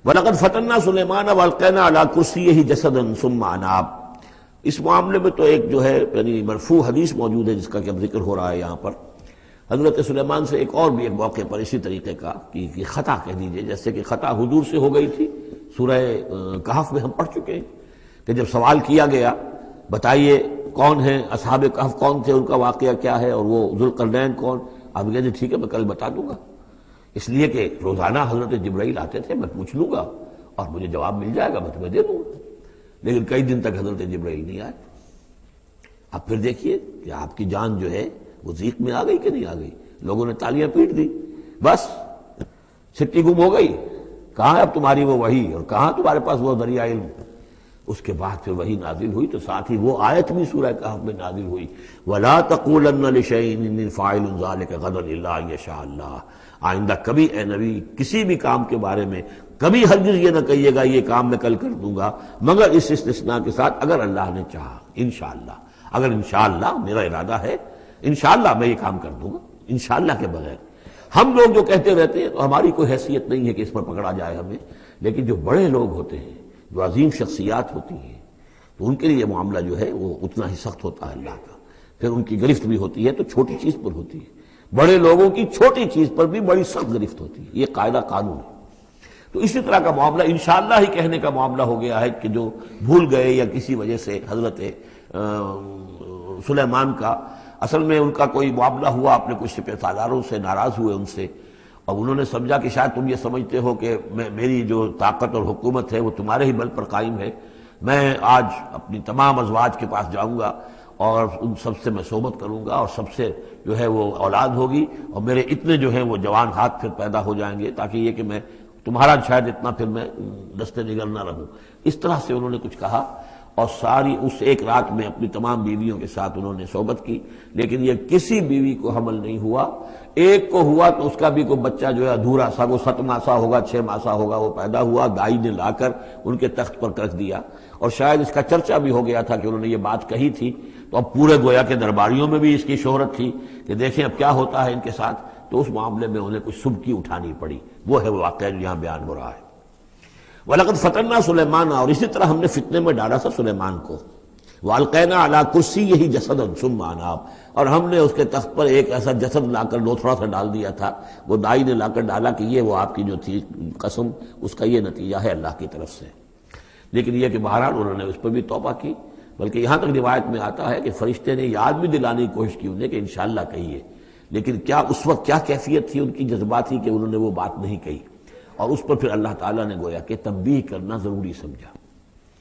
وَلَقَدْ فَتَنَّا سُلَيْمَانَ وَأَلْقَيْنَا عَلَىٰ كُرْسِيِّهِ جَسَدًا ثُمَّ أَنَابَ۔ اس معاملے میں تو ایک جو ہے یعنی مرفوع حدیث موجود ہے جس کا کہ اب ذکر ہو رہا ہے یہاں پر۔ حضرت سلیمان سے ایک اور بھی ایک موقع پر اسی طریقے کا کہ خطا کہہ دیجئے، جیسے کہ خطا حضور سے ہو گئی تھی، سورہ کہف میں ہم پڑھ چکے ہیں کہ جب سوال کیا گیا بتائیے کون ہیں اصحاب کہف، کون تھے، ان کا واقعہ کیا ہے، اور وہ ذوالقرنین کون، آپ کہتے ٹھیک ہے میں کل بتا دوں گا، اس لیے کہ روزانہ حضرت جبرائیل آتے تھے، میں پوچھ لوں گا اور مجھے جواب مل جائے گا، میں تمہیں دے دوں گا۔ لیکن کئی دن تک حضرت جبرائیل نہیں آئے۔ اب پھر دیکھیے کہ آپ کی جان جو ہے وہ ضیق میں آ گئی کہ نہیں آ گئی، لوگوں نے تالیاں پیٹ دی، بس چھٹی گم ہو گئی، کہاں ہے اب تمہاری وہ وحی، اور کہاں تمہارے پاس وہ ذریعہ علم۔ اس کے بعد پھر وحی نازل ہوئی تو ساتھ ہی وہ آیت بھی سورہ کہف میں نازل ہوئی، وَلَا تَقُولَنَّ لِشَيْءٍ إِنِّي فَاعِلٌ ذَلِكَ غَدًا إِلَّا أَن يَشَاءَ اللَّهُ۔ آئندہ کبھی اے نبی کسی بھی کام کے بارے میں کبھی ہرگز یہ نہ کہیے گا یہ کام میں کل کر دوں گا مگر اس استثناء کے ساتھ اگر اللہ نے چاہا، انشاءاللہ، اگر انشاءاللہ میرا ارادہ ہے انشاءاللہ میں یہ کام کر دوں گا، انشاءاللہ کے بغیر۔ ہم لوگ جو کہتے رہتے ہیں تو ہماری کوئی حیثیت نہیں ہے کہ اس پر پکڑا جائے ہمیں، لیکن جو بڑے لوگ ہوتے ہیں، جو عظیم شخصیات ہوتی ہیں، تو ان کے لیے یہ معاملہ جو ہے وہ اتنا ہی سخت ہوتا ہے اللہ کا۔ پھر ان کی گرفت بھی ہوتی ہے تو چھوٹی چیز پر ہوتی ہے، بڑے لوگوں کی چھوٹی چیز پر بھی بڑی سخت گرفت ہوتی ہے، یہ قاعدہ قانون ہے۔ تو اسی طرح کا معاملہ انشاءاللہ ہی کہنے کا معاملہ ہو گیا ہے کہ جو بھول گئے یا کسی وجہ سے حضرت سلیمان کا اصل میں ان کا کوئی معاملہ ہوا، اپنے کچھ سپہ سالاروں سے ناراض ہوئے ان سے، اور انہوں نے سمجھا کہ شاید تم یہ سمجھتے ہو کہ میری جو طاقت اور حکومت ہے وہ تمہارے ہی بل پر قائم ہے، میں آج اپنی تمام ازواج کے پاس جاؤں گا اور ان سب سے میں صحبت کروں گا اور سب سے جو ہے وہ اولاد ہوگی، اور میرے اتنے جو ہیں وہ جوان ہاتھ پھر پیدا ہو جائیں گے تاکہ یہ کہ میں تمہارا شاید اتنا پھر میں دستے نگر نہ رہوں۔ اس طرح سے انہوں نے کچھ کہا اور ساری اس ایک رات میں اپنی تمام بیویوں کے ساتھ انہوں نے صحبت کی، لیکن یہ کسی بیوی کو حمل نہیں ہوا۔ ایک کو ہوا تو اس کا بھی کوئی بچہ جو ہے ادھورا سا، وہ 7 ماسا ہوگا 6 ماسا ہوگا، وہ پیدا ہوا، دائی نے لا کر ان کے تخت پر رکھ دیا، اور شاید اس کا چرچا بھی ہو گیا تھا کہ انہوں نے یہ بات کہی تھی، تو اب پورے گویا کے درباریوں میں بھی اس کی شہرت تھی کہ دیکھیں اب کیا ہوتا ہے ان کے ساتھ، تو اس معاملے میں انہیں کچھ سبکی اٹھانی پڑی، وہ ہے وہ واقعہ جو یہاں بیان ہو رہا ہے۔ وَلَقَدْ فَتَنَّا سُلَيْمَانَ، اور اسی طرح ہم نے فتنے میں ڈالا تھا سلیمان کو، وَأَلْقَيْنَا عَلَىٰ كُرْسِيِّهِ جَسَدًا ثُمَّ أَنَابَ، اور ہم نے اس کے تخت پر ایک ایسا جسد لا کر لوتھڑا سا ڈال دیا تھا، وہ دائی نے لا کر ڈالا کہ یہ وہ آپ کی جو تھی قسم، اس کا یہ نتیجہ ہے اللہ کی طرف سے۔ لیکن یہ کہ بہرحال انہوں نے اس پر بھی توبہ کی، بلکہ یہاں تک روایت میں آتا ہے کہ فرشتے نے یاد بھی دلانے کی کوشش کی انہیں کہ انشاءاللہ کہیے، لیکن کیا اس وقت کیا کیفیت تھی ان کی جذباتی کہ انہوں نے وہ بات نہیں کہی، اور اس پر پھر اللہ تعالیٰ نے گویا کہ تنبیہ کرنا ضروری سمجھا۔